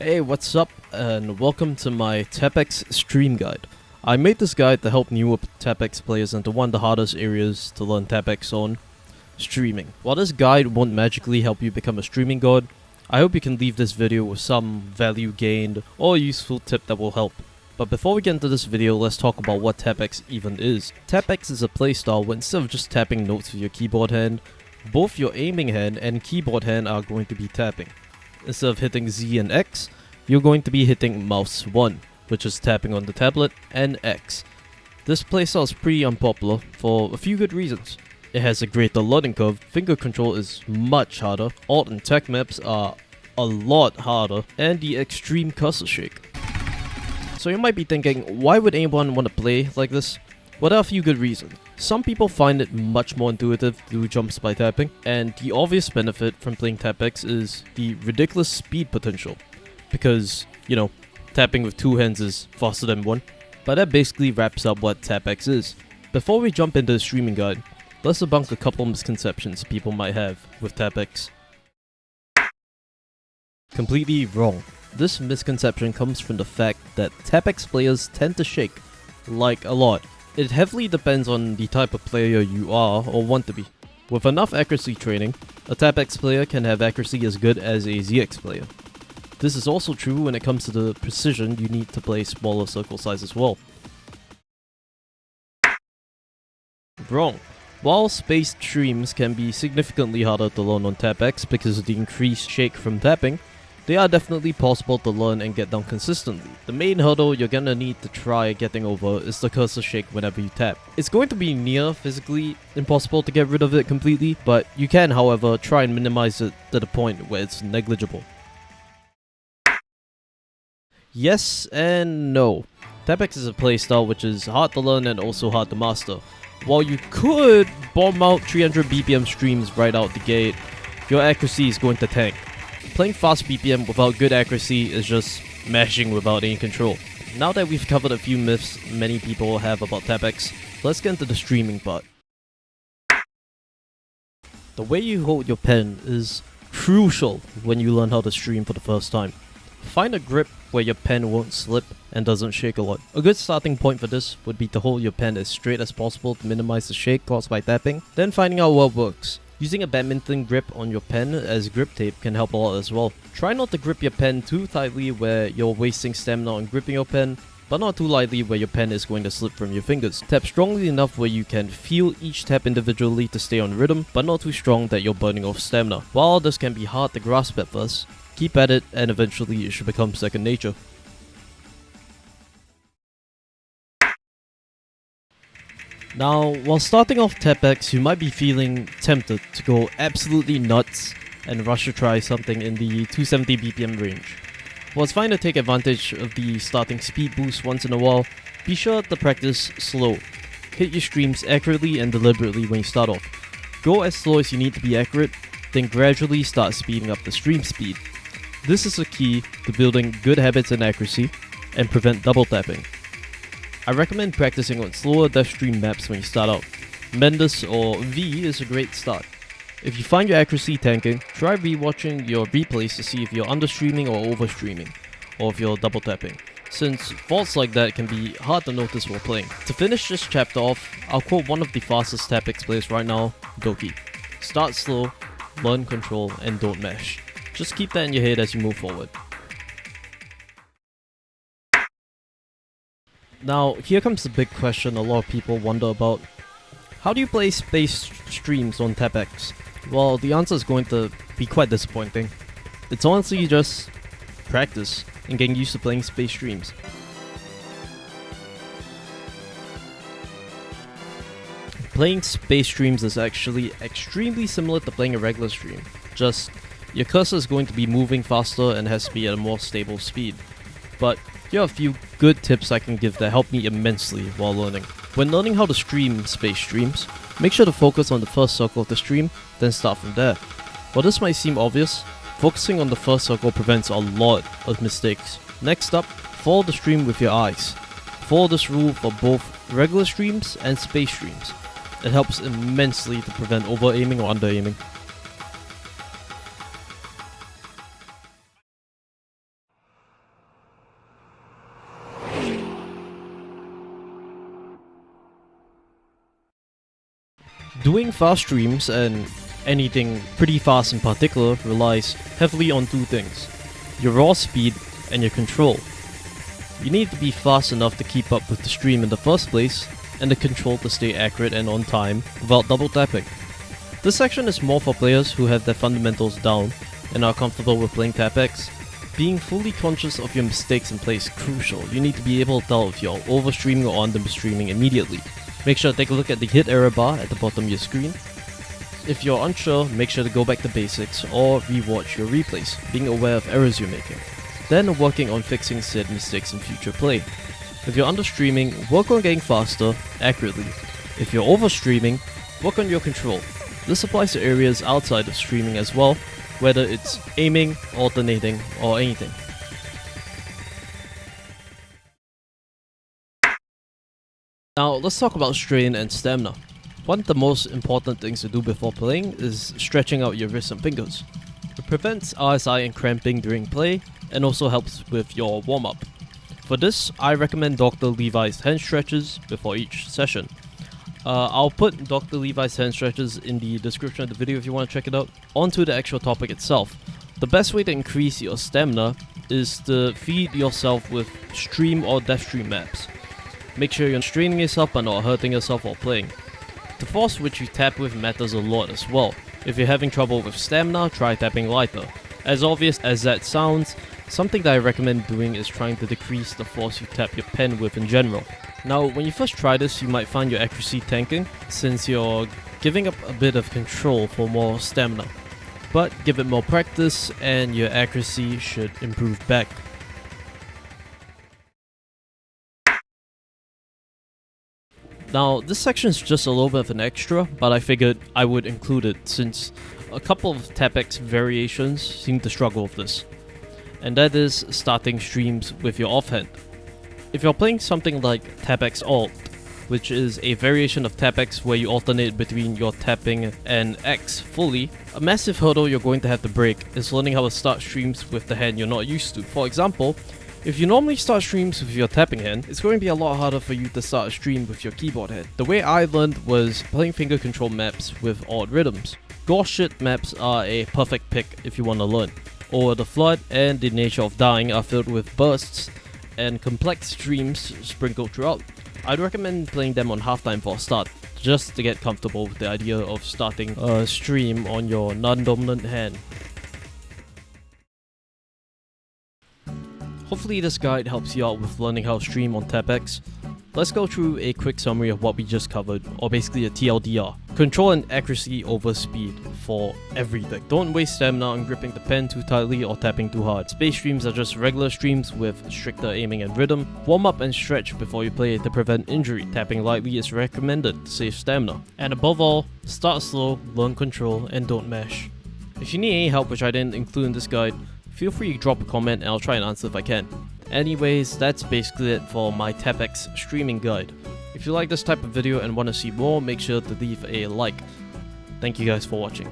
Hey, what's up, and welcome to my tapx stream guide. I made this guide to help newer tapx players into one of the hardest areas to learn tapx on, streaming. While this guide won't magically help you become a streaming god, I hope you can leave this video with some value gained or a useful tip that will help. But before we get into this video, let's talk about what tapx even is. Tapx is a playstyle where instead of just tapping notes with your keyboard hand, both your aiming hand and keyboard hand are going to be tapping. Instead of hitting Z and X, you're going to be hitting mouse 1, which is tapping on the tablet, and X. This playstyle is pretty unpopular for a few good reasons. It has a greater learning curve, finger control is much harder, alt and tech maps are a lot harder, and the extreme cursor shake. So you might be thinking, why would anyone want to play like this? Well, there are a few good reasons. Some people find it much more intuitive to do jumps by tapping, and the obvious benefit from playing tapx is the ridiculous speed potential. Because, you know, tapping with two hands is faster than one. But that basically wraps up what tapx is. Before we jump into the streaming guide, let's debunk a couple misconceptions people might have with tapx. Completely wrong. This misconception comes from the fact that tapx players tend to shake, like a lot. It heavily depends on the type of player you are or want to be. With enough accuracy training, a tapx player can have accuracy as good as a ZX player. This is also true when it comes to the precision you need to play smaller circle size as well. Wrong. While spaced streams can be significantly harder to learn on tapx because of the increased shake from tapping, they are definitely possible to learn and get down consistently. The main hurdle you're gonna need to try getting over is the cursor shake whenever you tap. It's going to be near physically impossible to get rid of it completely, but you can, however, try and minimize it to the point where it's negligible. Yes and no. Tapx is a playstyle which is hard to learn and also hard to master. While you could bomb out 300 BPM streams right out the gate, your accuracy is going to tank. Playing fast BPM without good accuracy is just mashing without any control. Now that we've covered a few myths many people have about tapx, let's get into the streaming part. The way you hold your pen is crucial when you learn how to stream for the first time. Find a grip where your pen won't slip and doesn't shake a lot. A good starting point for this would be to hold your pen as straight as possible to minimize the shake caused by tapping, then finding out what works. Using a badminton grip on your pen as grip tape can help a lot as well. Try not to grip your pen too tightly where you're wasting stamina on gripping your pen, but not too lightly where your pen is going to slip from your fingers. Tap strongly enough where you can feel each tap individually to stay on rhythm, but not too strong that you're burning off stamina. While this can be hard to grasp at first, keep at it and eventually it should become second nature. Now, while starting off tapx, you might be feeling tempted to go absolutely nuts and rush to try something in the 270 BPM range. While it's fine to take advantage of the starting speed boost once in a while, be sure to practice slow. Hit your streams accurately and deliberately when you start off. Go as slow as you need to be accurate, then gradually start speeding up the stream speed. This is the key to building good habits and accuracy and prevent double tapping. I recommend practicing on slower dash stream maps when you start out. Mendes or V is a great start. If you find your accuracy tanking, try rewatching your replays to see if you're understreaming or overstreaming, or if you're double tapping, since faults like that can be hard to notice while playing. To finish this chapter off, I'll quote one of the fastest tapx players right now, Doki. Start slow, learn control, and don't mash. Just keep that in your head as you move forward. Now, here comes the big question a lot of people wonder about. How do you play spaced streams on tapx? Well, the answer is going to be quite disappointing. It's honestly just practice and getting used to playing spaced streams. Playing spaced streams is actually extremely similar to playing a regular stream. Just, your cursor is going to be moving faster and has to be at a more stable speed. But here are a few good tips I can give that help me immensely while learning. When learning how to stream spaced streams, make sure to focus on the first circle of the stream, then start from there. While this might seem obvious, focusing on the first circle prevents a lot of mistakes. Next up, follow the stream with your eyes. Follow this rule for both regular streams and spaced streams. It helps immensely to prevent over-aiming or under-aiming. Doing fast streams, and anything pretty fast in particular, relies heavily on two things: your raw speed and your control. You need to be fast enough to keep up with the stream in the first place, and the control to stay accurate and on time without double tapping. This section is more for players who have their fundamentals down and are comfortable with playing tapx. Being fully conscious of your mistakes in play is crucial. You need to be able to tell if you're overstreaming or understreaming immediately. Make sure to take a look at the hit error bar at the bottom of your screen. If you're unsure, make sure to go back to basics or rewatch your replays, being aware of errors you're making. Then working on fixing said mistakes in future play. If you're understreaming, work on getting faster, accurately. If you're overstreaming, work on your control. This applies to areas outside of streaming as well, whether it's aiming, alternating, or anything. Now let's talk about strain and stamina. One of the most important things to do before playing is stretching out your wrists and fingers. It prevents RSI and cramping during play, and also helps with your warm-up. For this, I recommend Dr. Levi's hand stretches before each session. I'll put Dr. Levi's hand stretches in the description of the video if you want to check it out. Onto the actual topic itself. The best way to increase your stamina is to feed yourself with stream or death stream maps. Make sure you're straining yourself but not hurting yourself while playing. The force which you tap with matters a lot as well. If you're having trouble with stamina, try tapping lighter. As obvious as that sounds, something that I recommend doing is trying to decrease the force you tap your pen with in general. Now, when you first try this, you might find your accuracy tanking, since you're giving up a bit of control for more stamina. But give it more practice and your accuracy should improve back. Now, this section is just a little bit of an extra, but I figured I would include it since a couple of tapx variations seem to struggle with this. And that is starting streams with your offhand. If you're playing something like tapx alt, which is a variation of tapx where you alternate between your tapping and X fully, a massive hurdle you're going to have to break is learning how to start streams with the hand you're not used to. For example, if you normally start streams with your tapping hand, it's going to be a lot harder for you to start a stream with your keyboard hand. The way I learned was playing finger control maps with odd rhythms. Goreshit maps are a perfect pick if you want to learn. Over the Flood and The Nature of Dying are filled with bursts and complex streams sprinkled throughout. I'd recommend playing them on halftime for a start, just to get comfortable with the idea of starting a stream on your non-dominant hand. Hopefully this guide helps you out with learning how to stream on tapx. Let's go through a quick summary of what we just covered, or basically a TLDR. Control and accuracy over speed for everything. Don't waste stamina on gripping the pen too tightly or tapping too hard. Space streams are just regular streams with stricter aiming and rhythm. Warm up and stretch before you play to prevent injury. Tapping lightly is recommended to save stamina. And above all, start slow, learn control, and don't mash. If you need any help which I didn't include in this guide, feel free to drop a comment and I'll try and answer if I can. Anyways, that's basically it for my tapx streaming guide. If you like this type of video and want to see more, make sure to leave a like. Thank you guys for watching.